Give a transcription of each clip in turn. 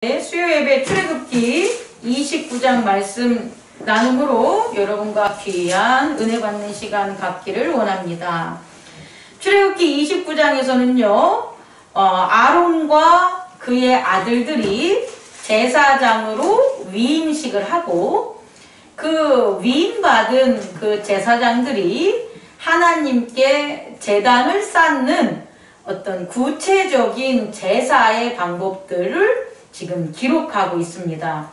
수요예배 출애굽기 29장 말씀 나눔으로 여러분과 귀한 은혜 받는 시간 갖기를 원합니다. 출애굽기 29장에서는요, 아론과 그의 아들들이 제사장으로 위임식을 하고 그 위임받은 그 제사장들이 하나님께 제단을 쌓는 어떤 구체적인 제사의 방법들을 지금 기록하고 있습니다.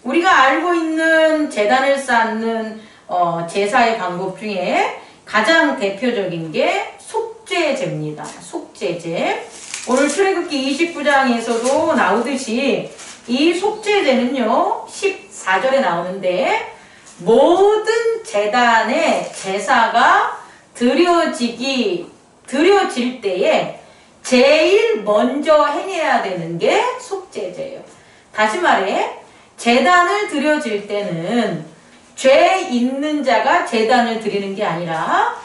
우리가 알고 있는 제단을 쌓는 제사의 방법 중에 가장 대표적인 게 속죄제입니다. 속죄제. 오늘 출애굽기 29장에서도 나오듯이 이 속죄제는요, 14절에 나오는데 모든 제단의 제사가 드려질 때에 제일 먼저 행해야 되는 게 속죄제예요. 다시 말해, 제단을 드려질 때는 죄 있는 자가 제단을 드리는 게 아니라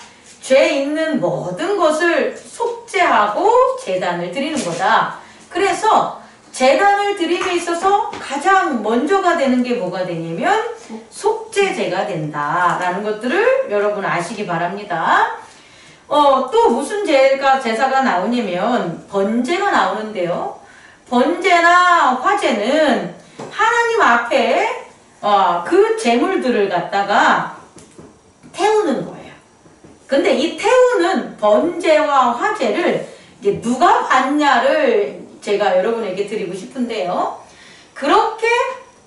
죄 있는 모든 것을 속죄하고 제단을 드리는 거다. 그래서 제단을 드림에 있어서 가장 먼저가 되는 게 뭐가 되냐면 속죄제가 된다라는 것들을 여러분 아시기 바랍니다. 또 무슨 제사가 나오냐면 번제가 나오는데요. 번제나 화제는 하나님 앞에 그 제물들을 갖다가 태우는 거예요. 근데 이 태우는 번제와 화제를 이제 누가 받냐를 제가 여러분에게 드리고 싶은데요. 그렇게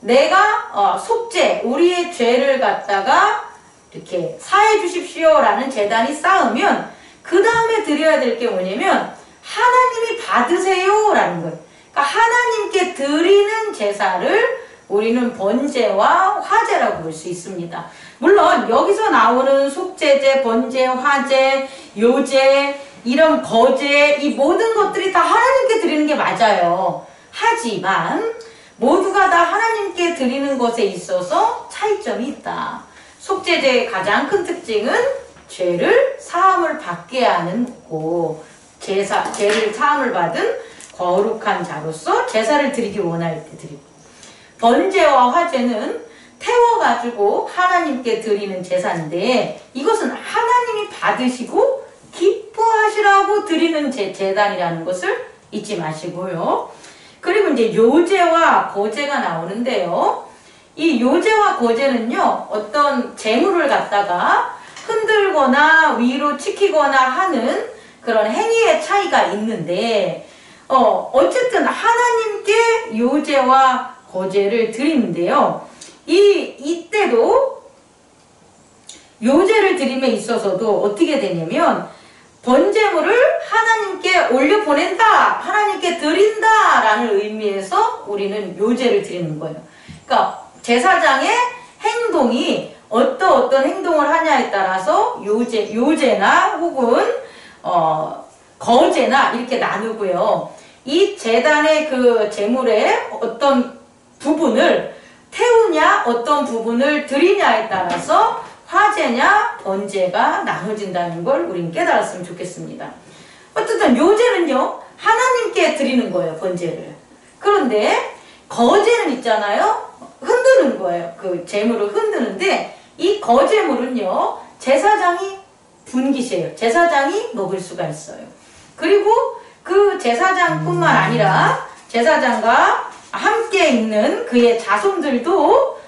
내가 속죄, 우리의 죄를 갖다가 이렇게 사해 주십시오라는 제단이 쌓으면 그 다음에 드려야 될 게 뭐냐면 하나님이 받으세요라는 거예요. 그러니까 하나님께 드리는 제사를 우리는 번제와 화제라고 볼 수 있습니다. 물론 여기서 나오는 속죄제, 번제, 화제, 요제, 이런 거제, 이 모든 것들이 다 하나님께 드리는 게 맞아요. 하지만 모두가 다 하나님께 드리는 것에 있어서 차이점이 있다. 속죄제의 가장 큰 특징은 죄를 사함을 받게 하는 거고, 죄를 사함을 받은 거룩한 자로서 제사를 드리기 원할 때 드리고, 번제와 화제는 태워가지고 하나님께 드리는 제사인데 이것은 하나님이 받으시고 기뻐하시라고 드리는 제단이라는 것을 잊지 마시고요. 그리고 이제 요제와 거제가 나오는데요. 이 요제와 거제는요, 어떤 재물을 갖다가 흔들거나 위로 치키거나 하는 그런 행위의 차이가 있는데, 어쨌든 하나님께 요제와 거제를 드리는데요. 이때도 요제를 드림에 있어서도 어떻게 되냐면, 번제물을 하나님께 올려보낸다, 하나님께 드린다 라는 의미에서 우리는 요제를 드리는 거예요. 그러니까 제사장의 행동이 어떤 행동을 하냐에 따라서 요제나 혹은 거제나 이렇게 나누고요. 이 제단의 그 제물의 어떤 부분을 태우냐 어떤 부분을 드리냐에 따라서 화제냐 번제가 나눠진다는 걸 우리는 깨달았으면 좋겠습니다. 어쨌든 요제는요, 하나님께 드리는 거예요, 번제를. 그런데 거제는 있잖아요, 흔드는 거예요. 그 제물을 흔드는데 이 거제물은요, 제사장이 분깃이에요. 제사장이 먹을 수가 있어요. 그리고 그 제사장뿐만 아니라 제사장과 함께 있는 그의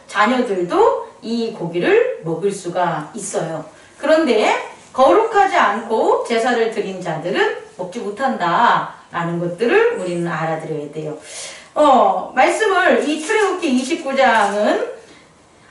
자녀들도 이 고기를 먹을 수가 있어요. 그런데 거룩하지 않고 제사를 드린 자들은 먹지 못한다라는 것들을 우리는 알아들어야 돼요. 말씀을 이 출애굽기 29장은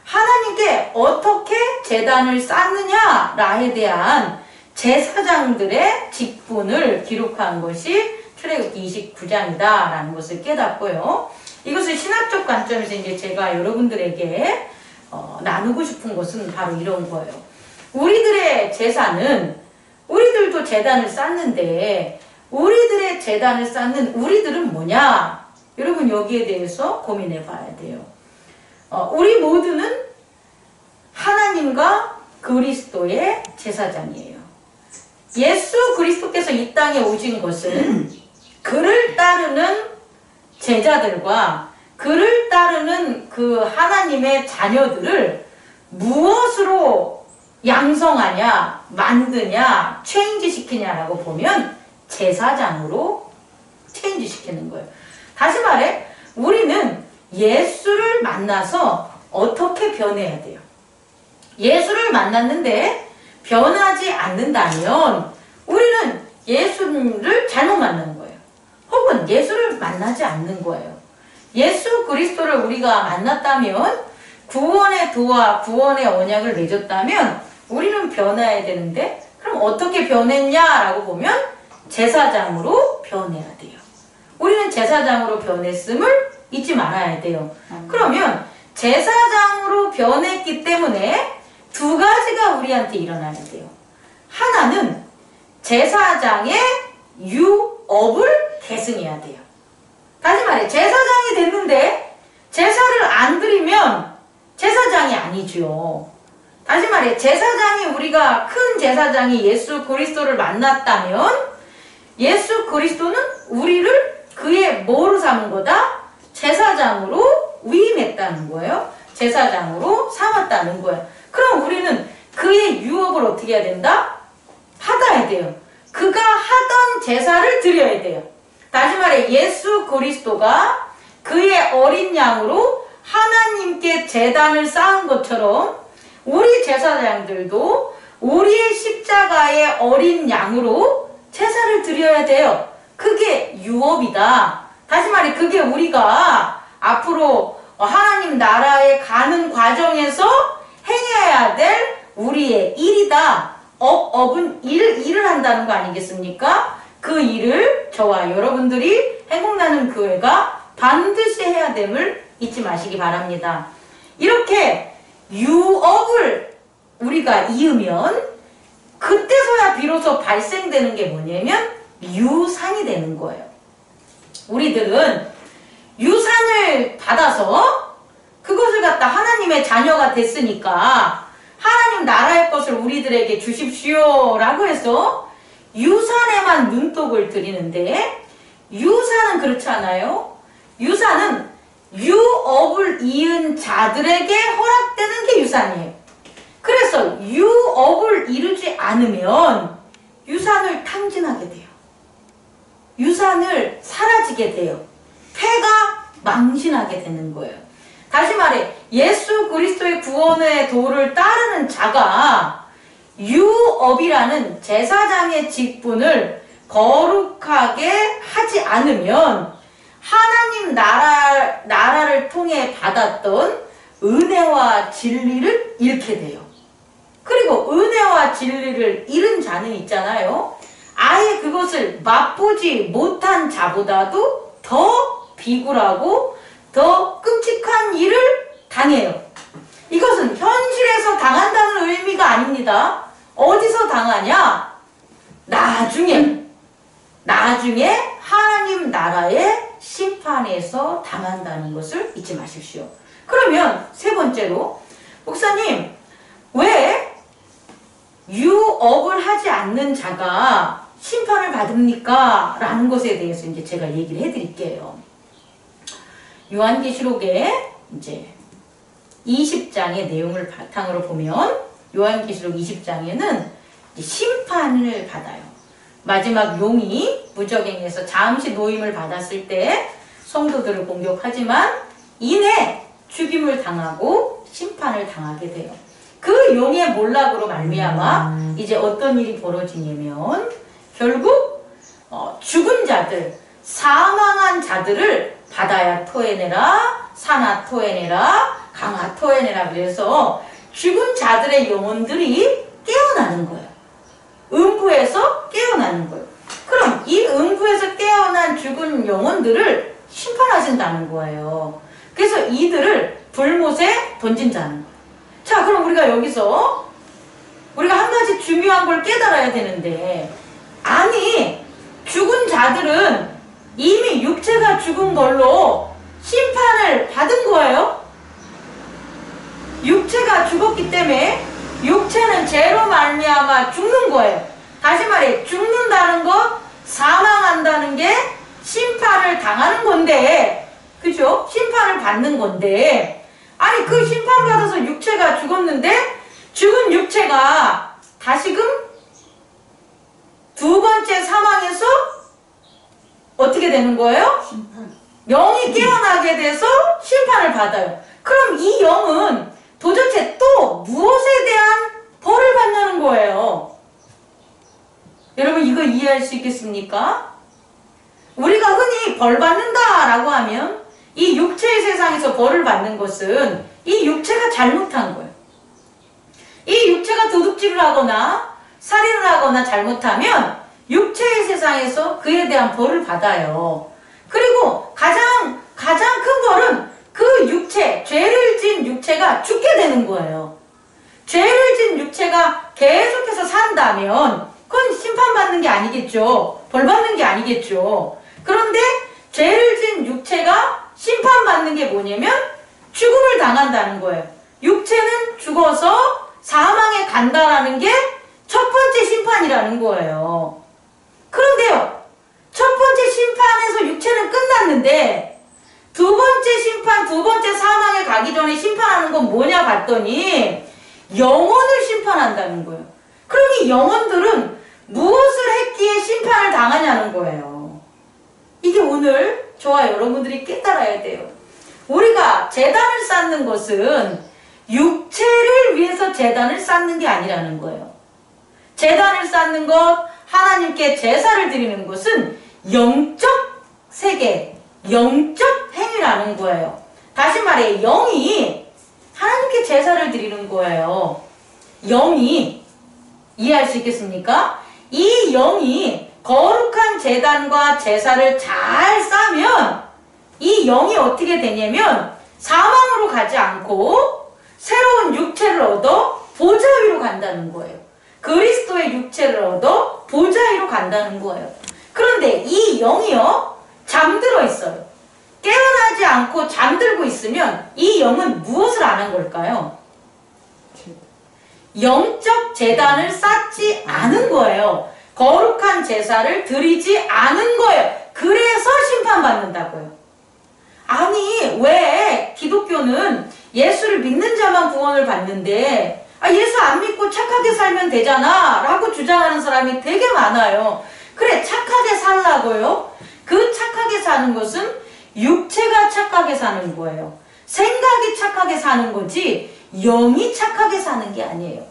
하나님께 어떻게 제단을 쌓느냐에 대한 제사장들의 직분을 기록한 것이 출애굽기 29장이다라는 것을 깨닫고요. 이것을 신학적 관점에서 이제 제가 여러분들에게 나누고 싶은 것은 바로 이런 거예요. 우리들의 제사는, 우리들도 제단을 쌓는데 우리들의 제단을 쌓는 우리들은 뭐냐? 여러분 여기에 대해서 고민해 봐야 돼요. 우리 모두는 하나님과 그리스도의 제사장이에요. 예수 그리스도께서 이 땅에 오신 것은 그를 따르는 제자들과 그를 따르는 그 하나님의 자녀들을 무엇으로 양성하냐, 만드냐, 체인지 시키냐라고 보면 제사장으로 체인지 시키는 거예요. 다시 말해, 우리는 예수를 만나서 어떻게 변해야 돼요? 예수를 만났는데 변하지 않는다면 우리는 예수를 잘못 만난 거예요. 혹은 예수를 만나지 않는 거예요. 예수 그리스도를 우리가 만났다면, 구원의 도와 구원의 언약을 맺었다면 우리는 변해야 되는데, 그럼 어떻게 변했냐라고 보면 제사장으로 변해야 돼요. 우리는 제사장으로 변했음을 잊지 말아야 돼요. 그러면 제사장으로 변했기 때문에 두 가지가 우리한테 일어나야 돼요. 하나는 제사장의 유업을 계승해야 돼요. 다시 말해, 제사장이 됐는데 제사를 안 드리면 제사장이 아니죠. 다시 말해, 제사장이, 우리가 큰 제사장이 예수 그리스도를 만났다면 예수 그리스도는 우리를 그의 뭐로 삼은 거다? 제사장으로 위임했다는 거예요. 제사장으로 삼았다는 거예요. 그럼 우리는 그의 유업을 어떻게 해야 된다? 받아야 돼요. 그가 하던 제사를 드려야 돼요. 다시 말해, 예수 그리스도가 그의 어린 양으로 하나님께 제단을 쌓은 것처럼 우리 제사장들도 우리의 십자가의 어린 양으로 제사를 드려야 돼요. 그게 유업이다. 다시 말해, 그게 우리가 앞으로 하나님 나라에 가는 과정에서 행해야 될 우리의 일이다. 업은 일을 한다는 거 아니겠습니까? 그 일을 저와 여러분들이 행복나는 교회가 반드시 해야 됨을 잊지 마시기 바랍니다. 이렇게 유업을 우리가 이으면 그때서야 비로소 발생되는 게 뭐냐면 유산이 되는 거예요. 우리들은 유산을 받아서 그것을 갖다 하나님의 자녀가 됐으니까 하나님 나라의 것을 우리들에게 주십시오라고 해서 유산에만 눈독을 들이는데, 유산은 그렇지 않아요. 유산은 유업을 이은 자들에게 허락되는 게 유산이에요. 그래서 유업을 이루지 않으면 유산을 탕진하게 돼요. 유산을 사라지게 돼요. 폐가 망신하게 되는 거예요. 다시 말해, 예수 그리스도의 구원의 도를 따르는 자가 유업이라는 제사장의 직분을 거룩하게 하지 않으면 하나님 나라를 통해 받았던 은혜와 진리를 잃게 돼요. 그리고 은혜와 진리를 잃은 자는 있잖아요. 아예 그것을 맛보지 못한 자보다도 더 비굴하고 더 끔찍한 일을 당해요. 이것은 현실에서 당한다는 의미가 아닙니다. 어디서 당하냐? 나중에 하나님 나라의 심판에서 당한다는 것을 잊지 마십시오. 그러면 세 번째로, 목사님, 왜 유업을 하지 않는 자가 심판을 받습니까? 라는 것에 대해서 이제 제가 얘기를 해드릴게요. 요한계시록에 이제 20장의 내용을 바탕으로 보면, 요한계시록 20장에는 심판을 받아요. 마지막 용이 무적행에서 잠시 노임을 받았을 때 성도들을 공격하지만 이내 죽임을 당하고 심판을 당하게 돼요. 그 용의 몰락으로 말미암아 이제 어떤 일이 벌어지냐면, 결국 죽은 자들, 사망한 자들을 바다야 토해내라, 산아 토해내라, 강아 토해내라, 그래서 죽은 자들의 영혼들이 깨어나는 거예요. 음부에서 깨어나는 거예요. 그럼 이 음부에서 깨어난 죽은 영혼들을 심판하신다는 거예요. 그래서 이들을 불못에 던진다는 거예요. 자, 그럼 우리가 여기서 우리가 한 가지 중요한 걸 깨달아야 되는데, 아니, 죽은 자들은 이미 육체가 죽은 걸로 심판을 받은 거예요. 육체가 죽었기 때문에 육체는 죄로 말미암아 죽는 거예요. 다시 말해, 죽는다는 것, 사망한다는 게 심판을 당하는 건데, 그죠? 심판을 받는 건데, 아니 그 심판받아서 육체가 죽었는데 죽은 육체가 다시금 두 번째 사망에서 어떻게 되는 거예요? 심판. 영이 깨어나게 돼서 심판을 받아요. 그럼 이 영은 도대체 또 무엇에 대한 벌을 받는 거예요? 여러분 이거 이해할 수 있겠습니까? 우리가 흔히 벌 받는다라고 하면 이 육체의 세상에서 벌을 받는 것은 이 육체가 잘못한 거예요. 이 육체가 도둑질을 하거나 살인을 하거나 잘못하면 육체의 세상에서 그에 대한 벌을 받아요. 그리고 가장 큰 벌은 그 육체, 죄를 지은 육체가 죽게 되는 거예요. 죄를 지은 육체가 계속해서 산다면 그건 심판받는 게 아니겠죠. 벌 받는 게 아니겠죠. 그런데 죄를 지은 육체가 심판받는 게 뭐냐면 죽음을 당한다는 거예요. 육체는 죽어서 사망에 간다라는 게 첫 번째 심판이라는 거예요. 그런데요, 첫 번째 심판에서 육체는 끝났는데 두 번째 심판, 두 번째 사망에 가기 전에 심판하는 건 뭐냐 봤더니 영혼을 심판한다는 거예요. 그럼 이 영혼들은 무엇을 했기에 심판을 당하냐는 거예요. 이게 오늘 저와 여러분들이 깨달아야 돼요. 우리가 제단을 쌓는 것은 육체를 위해서 제단을 쌓는 게 아니라는 거예요. 제단을 쌓는 것, 하나님께 제사를 드리는 것은 영적 세계, 영적 행위라는 거예요. 다시 말해 영이 하나님께 제사를 드리는 거예요. 영이, 이해할 수 있겠습니까? 이 영이 거룩한 제단과 제사를 잘 쌓으면 이 영이 어떻게 되냐면 사망으로 가지 않고 새로운 육체를 얻어 보좌 위로 간다는 거예요. 그리스도의 육체를 얻어 보좌 위로 간다는 거예요. 그런데 이 영이요, 잠들어 있어요. 깨어나지 않고 잠들고 있으면 이 영은 무엇을 안 한 걸까요? 영적 제단을 쌓지 않은 거예요. 거룩한 제사를 드리지 않은 거예요. 그래서 심판받는다고요. 아니 왜 기독교는 예수를 믿는 자만 구원을 받는데 예수 안 믿고 착하게 살면 되잖아 라고 주장하는 사람이 되게 많아요. 그래, 착하게 살라고요? 그 착하게 사는 것은 육체가 착하게 사는 거예요. 생각이 착하게 사는 거지 영이 착하게 사는 게 아니에요.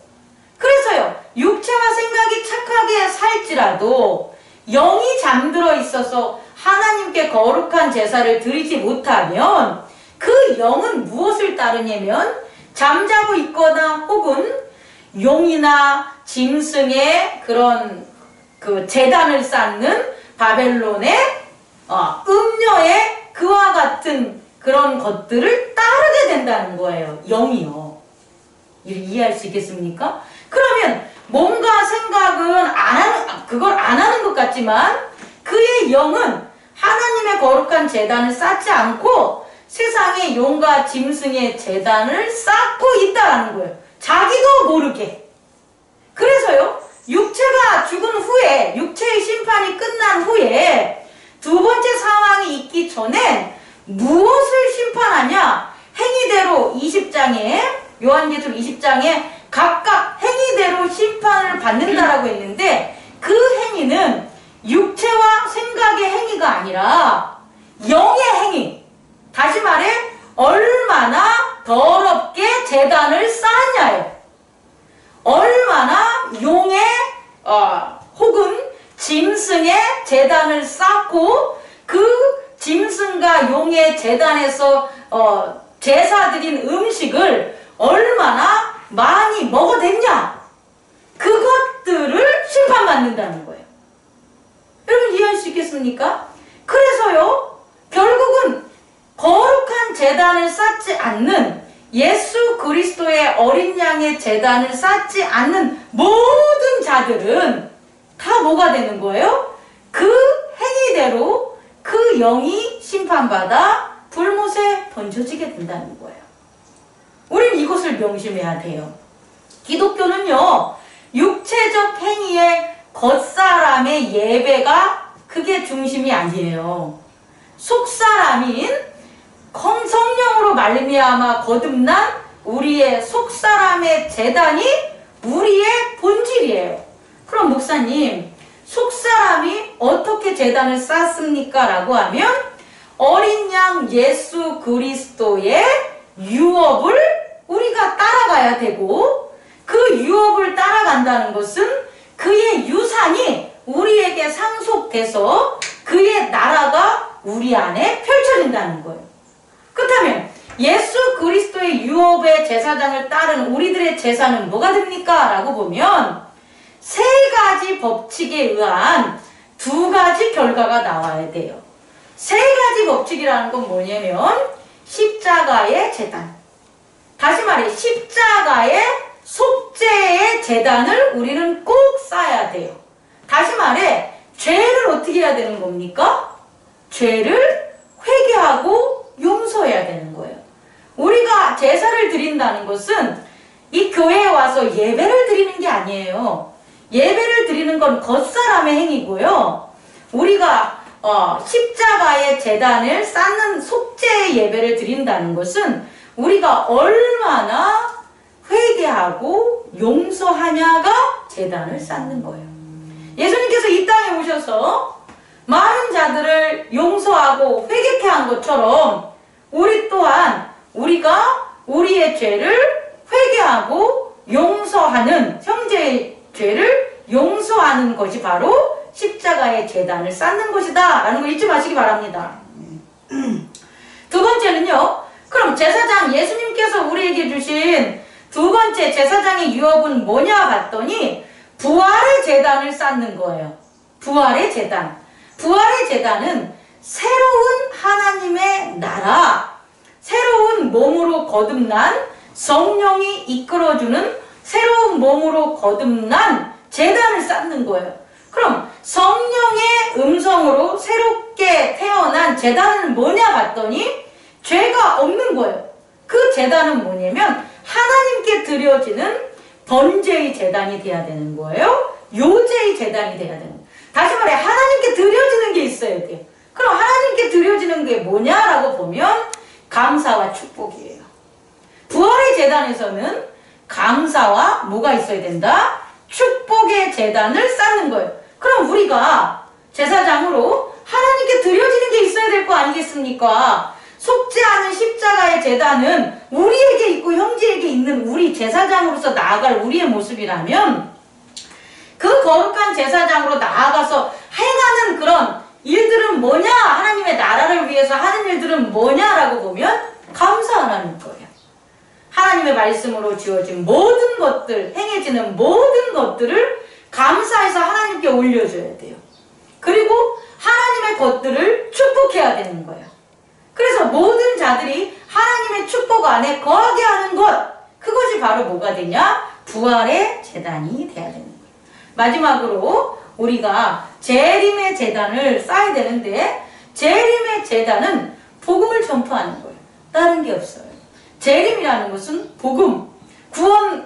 그래서요, 육체와 생각이 착하게 살지라도 영이 잠들어 있어서 하나님께 거룩한 제사를 드리지 못하면 그 영은 무엇을 따르냐면 잠자고 있거나 혹은 용이나 짐승의 그런 그 제단을 쌓는 바벨론의 음녀의 그와 같은 그런 것들을 따르게 된다는 거예요. 영이요. 이해할 수 있겠습니까? 그러면 몸과 생각은 그걸 안 하는 것 같지만 그의 영은 하나님의 거룩한 제단을 쌓지 않고 세상의 용과 짐승의 제단을 쌓고 있다는 거예요. 자기도 모르게. 그래서요, 육체가 죽은 후에, 육체의 심판이 끝난 후에 두 번째 상황이 있기 전엔 무엇을 심판하냐? 행위대로 20장에, 요한계시록 20장에 각각 행위대로 심판을 받는다라고 했는데 그 행위는 육체와 생각의 행위가 아니라 영의 행위. 다시 말해 얼마나 더럽게 제단을 쌓았냐예요. 얼마나 용의 혹은 짐승의 제단을 쌓고 그 짐승과 용의 제단에서 제사드린 음식을 얼마나 많이 먹어댔냐, 그것들을 심판받는다는 거예요. 여러분 이해할 수 있겠습니까? 그래서요, 결국은 거룩한 제단을 쌓지 않는 예수 그리스도의 어린 양의 제단을 쌓지 않는 모든 자들은 다 뭐가 되는 거예요? 그 행위대로 그 영이 심판받아 불못에 던져지게 된다는 거예요. 우린 이것을 명심해야 돼요. 기독교는요, 육체적 행위의 겉사람의 예배가 그게 중심이 아니에요. 속사람인 성령 말미암아 거듭난 우리의 속사람의 제단이 우리의 본질이에요. 그럼 목사님, 속사람이 어떻게 제단을 쌓습니까? 라고 하면 어린 양 예수 그리스도의 유업을 우리가 따라가야 되고, 그 유업을 따라간다는 것은 그의 유산이 우리에게 상속돼서 그의 나라가 우리 안에 펼쳐진다는 거예요. 그렇다면 예수 그리스도의 유업의 제사장을 따른 우리들의 제사는 뭐가 됩니까? 라고 보면 세 가지 법칙에 의한 두 가지 결과가 나와야 돼요. 세 가지 법칙이라는 건 뭐냐면 십자가의 제단, 다시 말해 십자가의 속죄의 제단을 우리는 꼭 쌓아야 돼요. 다시 말해 죄를 어떻게 해야 되는 겁니까? 죄를 회개하고 용서해야 되는 거예요. 우리가 제사를 드린다는 것은 이 교회에 와서 예배를 드리는 게 아니에요. 예배를 드리는 건 겉사람의 행위고요. 우리가 십자가의 제단을 쌓는 속죄의 예배를 드린다는 것은 우리가 얼마나 회개하고 용서하냐가 제단을 쌓는 거예요. 예수님께서 이 땅에 오셔서 많은 자들을 용서하고 회개케 한 것처럼 우리 또한 우리가 우리의 죄를 회개하고 용서하는, 형제의 죄를 용서하는 것이 바로 십자가의 제단을 쌓는 것이다 라는 걸 잊지 마시기 바랍니다. 두 번째는요, 그럼 제사장 예수님께서 우리에게 주신 두 번째 제사장의 유업은 뭐냐 봤더니 부활의 제단을 쌓는 거예요. 부활의 제단. 부활의 제단은 새로운 하나님의 나라, 새로운 몸으로 거듭난 성령이 이끌어주는 새로운 몸으로 거듭난 제단을 쌓는 거예요. 그럼 성령의 음성으로 새롭게 태어난 제단은 뭐냐 봤더니 죄가 없는 거예요. 그 제단은 뭐냐면 하나님께 드려지는 번제의 제단이 돼야 되는 거예요. 요제의 제단이 돼야 되는 거예요. 다시 말해 하나님께 드려지는 게 있어야 돼요. 그럼 하나님께 드려지는 게 뭐냐라고 보면 감사와 축복이에요. 부활의 제단에서는 감사와 뭐가 있어야 된다? 축복의 제단을 쌓는 거예요. 그럼 우리가 제사장으로 하나님께 드려지는 게 있어야 될 거 아니겠습니까? 속죄하는 십자가의 제단은 우리에게 있고 형제에게 있는 우리 제사장으로서 나아갈 우리의 모습이라면 그 거룩한 제사장으로 나아가서 행하는 그런 일들은 뭐냐? 하나님의 나라를 위해서 하는 일들은 뭐냐라고 보면 감사하라는 거예요. 하나님의 말씀으로 지어진 모든 것들, 행해지는 모든 것들을 감사해서 하나님께 올려줘야 돼요. 그리고 하나님의 것들을 축복해야 되는 거예요. 그래서 모든 자들이 하나님의 축복 안에 거하게 하는 것, 그것이 바로 뭐가 되냐? 부활의 제단이 돼야 되는 거예요. 마지막으로 우리가 재림의 제단을 쌓아야 되는데, 재림의 제단은 복음을 전파하는 거예요. 다른 게 없어요. 재림이라는 것은 복음,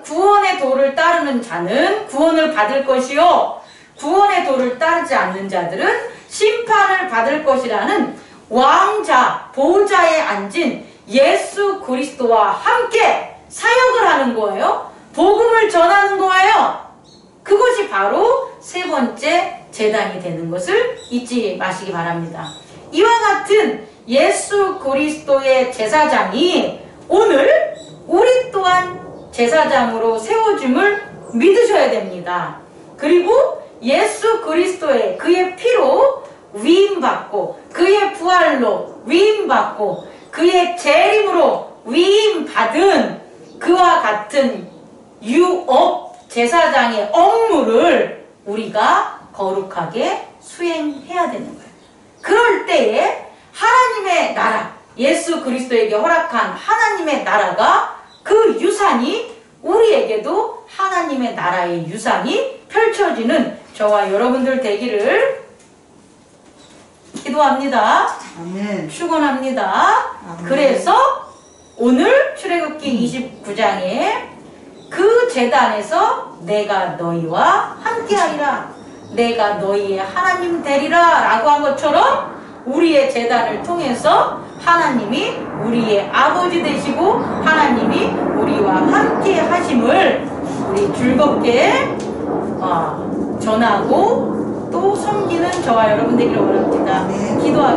구원의 도를 따르는 자는 구원을 받을 것이요, 구원의 도를 따르지 않는 자들은 심판을 받을 것이라는 왕자, 보좌에 앉은 예수 그리스도와 함께 사역을 하는 거예요. 복음을 전하는 거예요. 그것이 바로 세 번째 제단이 되는 것을 잊지 마시기 바랍니다. 이와 같은 예수 그리스도의 제사장이 오늘 우리 또한 제사장으로 세워줌을 믿으셔야 됩니다. 그리고 예수 그리스도의 그의 피로 위임받고 그의 부활로 위임받고 그의 재림으로 위임받은 그와 같은 유업 제사장의 업무를 우리가 거룩하게 수행해야 되는 거예요. 그럴 때에 하나님의 나라, 예수 그리스도에게 허락한 하나님의 나라가, 그 유산이 우리에게도 하나님의 나라의 유산이 펼쳐지는 저와 여러분들 되기를 기도합니다. 아멘. 축원합니다. 아멘. 그래서 오늘 출애굽기 29장에 그 제단에서 내가 너희와 함께하리라, 내가 너희의 하나님 되리라 라고 한 것처럼 우리의 제단을 통해서 하나님이 우리의 아버지 되시고 하나님이 우리와 함께 하심을 우리 즐겁게 전하고 또 섬기는 저와 여러분 되기를 원합니다. 기도하겠습니다.